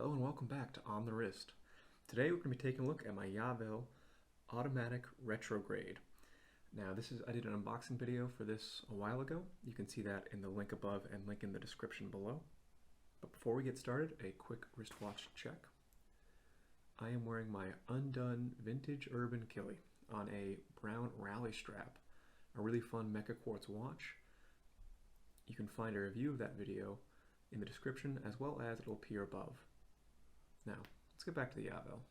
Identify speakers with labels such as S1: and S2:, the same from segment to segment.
S1: Hello and welcome back to On the Wrist. Today we're going to be taking a look at my Javelle Automatic Retrograde. Now I did an unboxing video for this a while ago. You can see that in the link above and link in the description below. But before we get started, a quick wristwatch check. I am wearing my undone vintage urban Killy on a brown rally strap, a really fun mecha quartz watch. You can find a review of that video in the description as well as it'll appear above. Now, let's get back to the Javelle.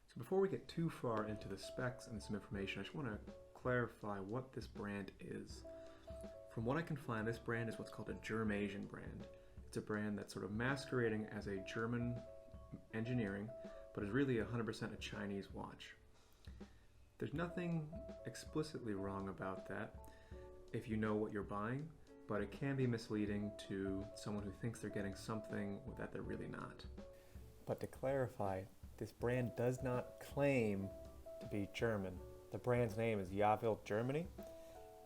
S1: So before we get too far into the specs and some information, I just want to clarify what this brand is. From what I can find, this brand is what's called a German brand. It's a brand that's sort of masquerading as a German engineering, but is really 100% a Chinese watch. There's nothing explicitly wrong about that if you know what you're buying, but it can be misleading to someone who thinks they're getting something that they're really not. But to clarify, this brand does not claim to be German. The brand's name is Javelle Germany,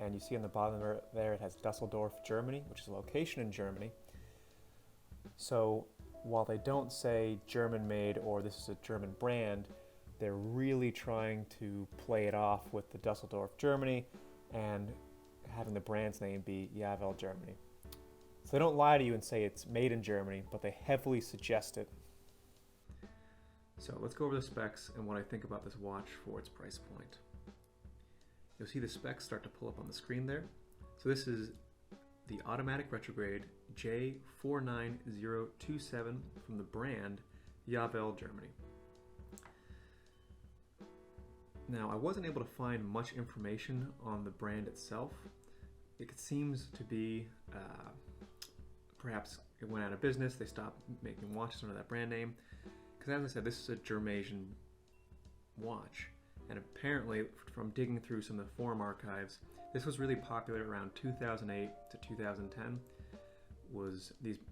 S1: and you see on the bottom there it has Dusseldorf, Germany, which is a location in Germany. So while they don't say German made or this is a German brand, they're really trying to play it off with the Dusseldorf, Germany, and having the brand's name be Javelle Germany. So they don't lie to you and say it's made in Germany, but they heavily suggest it. So let's go over the specs and what I think about this watch for its price point. You'll see the specs start to pull up on the screen there. So this is the Automatic Retrograde J49027 from the brand Javelle Germany. Now, I wasn't able to find much information on the brand itself. It seems to be, perhaps it went out of business, they stopped making watches under that brand name. Because as I said, this is a German watch. And apparently, from digging through some of the forum archives, this was really popular around 2008 to 2010.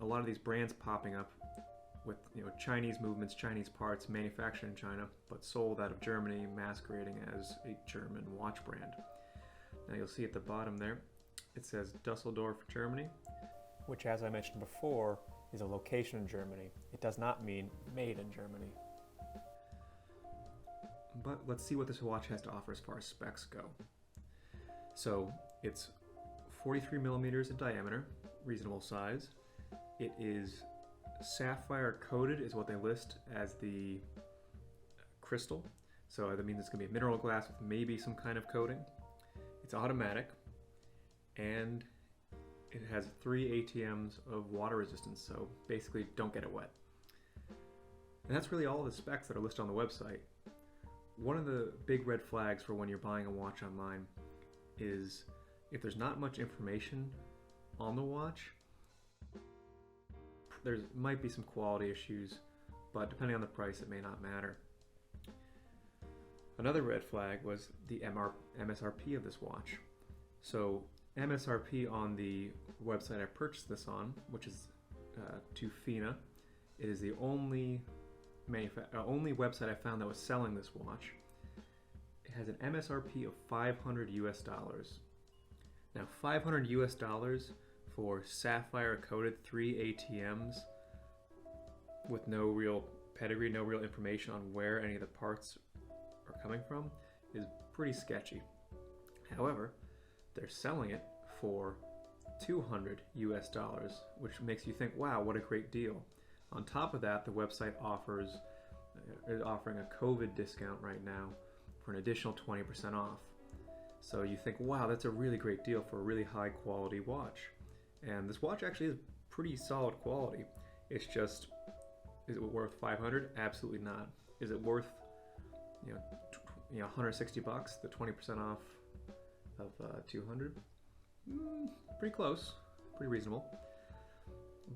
S1: A lot of these brands popping up with Chinese movements, Chinese parts, manufactured in China, but sold out of Germany, masquerading as a German watch brand. Now you'll see at the bottom there, it says Dusseldorf, Germany, which, as I mentioned before, is a location in Germany. It does not mean made in Germany. But let's see what this watch has to offer as far as specs go. So it's 43 millimeters in diameter, reasonable size. It is sapphire coated is what they list as the crystal. So that means it's going to be a mineral glass with maybe some kind of coating. It's automatic, and it has 3 ATMs of water resistance, so basically don't get it wet. And that's really all the specs that are listed on the website. One of the big red flags for when you're buying a watch online is if there's not much information on the watch, there might be some quality issues, but depending on the price, it may not matter. Another red flag was the MSRP of this watch. So MSRP on the website I purchased this on, which is Tufina, it is the only website I found that was selling this watch. It has an MSRP of $500 US. Now, $500 US for sapphire coated 3 ATMs with no real pedigree, no real information on where any of the parts are coming from is pretty sketchy. However, they're selling it for $200 US, which makes you think, wow, what a great deal. On top of that, the website is offering a COVID discount right now for an additional 20% off. So you think, wow, that's a really great deal for a really high quality watch. And this watch actually is pretty solid quality. It's just, is it worth $500? Absolutely not. Is it worth, 160 bucks, the 20% off of 200? Pretty close, pretty reasonable.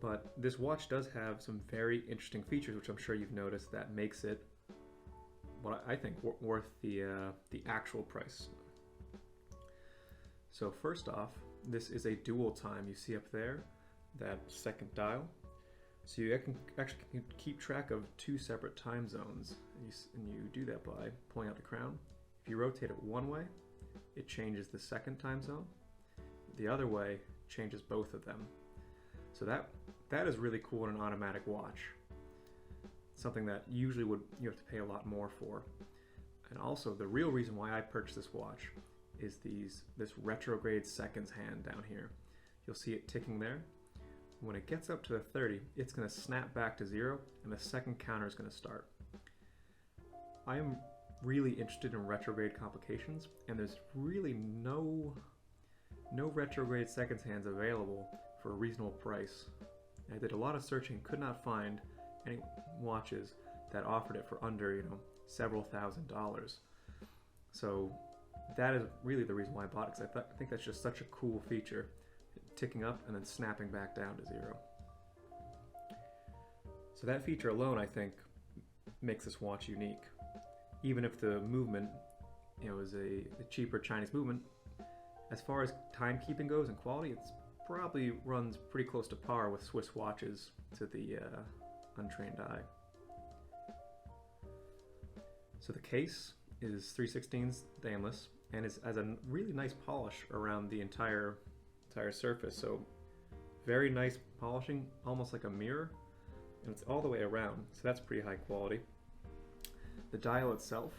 S1: But this watch does have some very interesting features, which I'm sure you've noticed, that makes it what I think worth the actual price. So first off, this is a dual time. You see up there that second dial. So you can actually keep track of 2 separate time zones, and you do that by pulling out the crown. If you rotate it one way, it changes the second time zone. The other way changes both of them. So that is really cool in an automatic watch. Something that usually you have to pay a lot more for. And also the real reason why I purchased this watch is this retrograde seconds hand down here. You'll see it ticking there. When it gets up to the 30, it's going to snap back to 0 and the second counter is going to start. I am really interested in retrograde complications, and there's really no retrograde seconds hands available for a reasonable price. I did a lot of searching, could not find any watches that offered it for under, several $1,000s. So that is really the reason why I bought it, because I think that's just such a cool feature, ticking up and then snapping back down to 0. So that feature alone, I think, makes this watch unique. Even if the movement, is a cheaper Chinese movement, as far as timekeeping goes and quality, it's probably runs pretty close to par with Swiss watches to the untrained eye. So the case is 3/16 stainless and has a really nice polish around the entire surface. So very nice polishing, almost like a mirror, and it's all the way around. So that's pretty high quality. The dial itself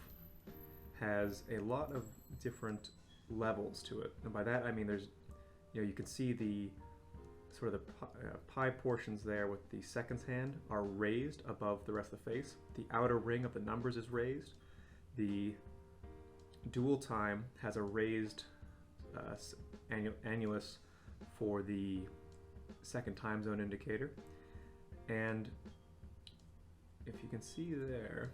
S1: has a lot of different levels to it, and by that I mean there's, you can see the sort of the pie portions there with the seconds hand are raised above the rest of the face. The outer ring of the numbers is raised. The dual time has a raised annulus for the second time zone indicator, and if you can see there,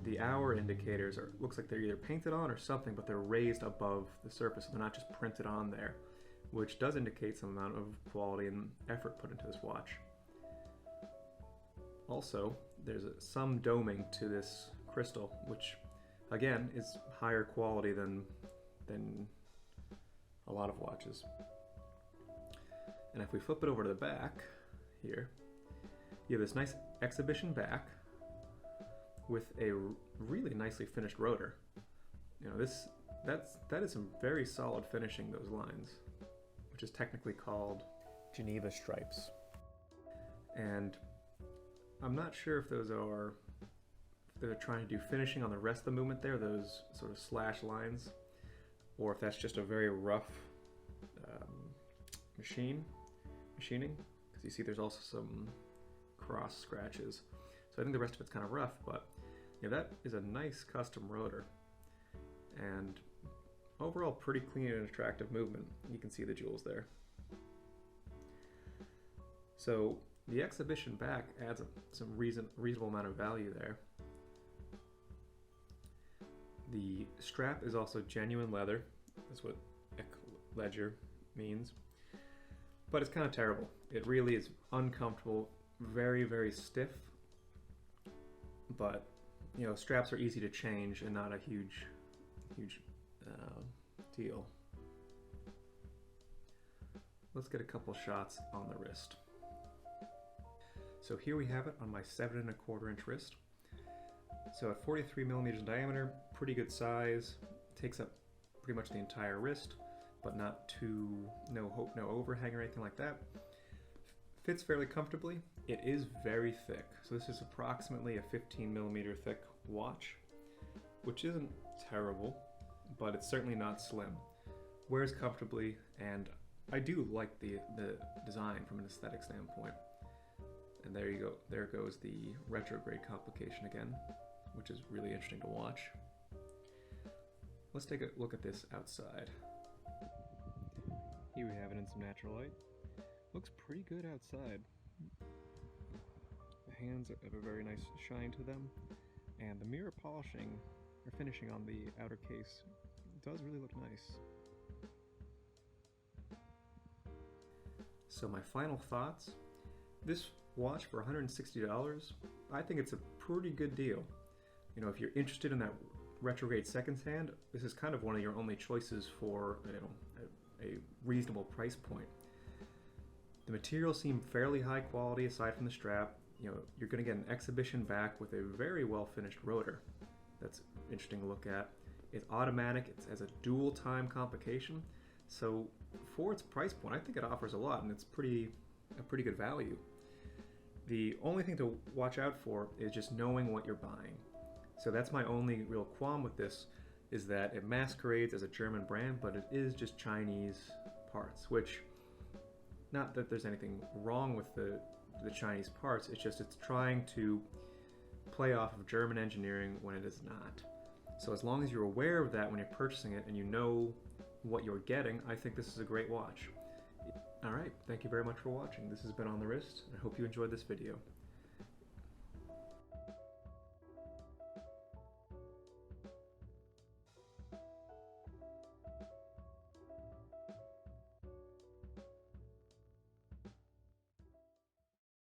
S1: the hour indicators looks like they're either painted on or something, but they're raised above the surface, so they're not just printed on there, which does indicate some amount of quality and effort put into this watch. Also, there's some doming to this crystal, which again is higher quality than a lot of watches. And if we flip it over to the back here, you have this nice exhibition back with a really nicely finished rotor. That is some very solid finishing, those lines, which is technically called Geneva stripes. And I'm not sure if they're trying to do finishing on the rest of the movement there, those sort of slash lines, or if that's just a very rough machining, because you see there's also some cross scratches. So I think the rest of it's kind of rough, but that is a nice custom rotor, and overall pretty clean and attractive movement. You can see the jewels there. So the exhibition back adds some reasonable amount of value there. The strap is also genuine leather. That's what ledger means. But it's kind of terrible. It really is uncomfortable, very, very stiff. But straps are easy to change and not a huge deal. Let's get a couple shots on the wrist. So here we have it on my 7 1/4 inch wrist. So at 43 millimeters in diameter, pretty good size. Takes up pretty much the entire wrist, but not no overhang or anything like that. Fits fairly comfortably. It is very thick. So this is approximately a 15 millimeter thick watch, which isn't terrible, but it's certainly not slim. Wears comfortably, and I do like the design from an aesthetic standpoint. And there you go. There goes the retrograde complication again, which is really interesting to watch. Let's take a look at this outside. Here we have it in some natural light. Looks pretty good outside. The hands have a very nice shine to them, and the mirror polishing or finishing on the outer case does really look nice. So my final thoughts. This watch for $160, I think it's a pretty good deal. If you're interested in that retrograde seconds hand, this is kind of one of your only choices for a reasonable price point. The materials seem fairly high quality aside from the strap. You know, you're going to get an exhibition back with a very well finished rotor. That's interesting to look at. It's automatic, it has a dual time complication, so for its price point I think it offers a lot, and it's a pretty good value. The only thing to watch out for is just knowing what you're buying. So that's my only real qualm with this, is that it masquerades as a German brand, but it is just Chinese parts, which, not that there's anything wrong with the Chinese parts, it's just it's trying to play off of German engineering when it is not. So as long as you're aware of that when you're purchasing it and you know what you're getting, I think this is a great watch. Alright, thank you very much for watching. This has been On The Wrist. I hope you enjoyed this video.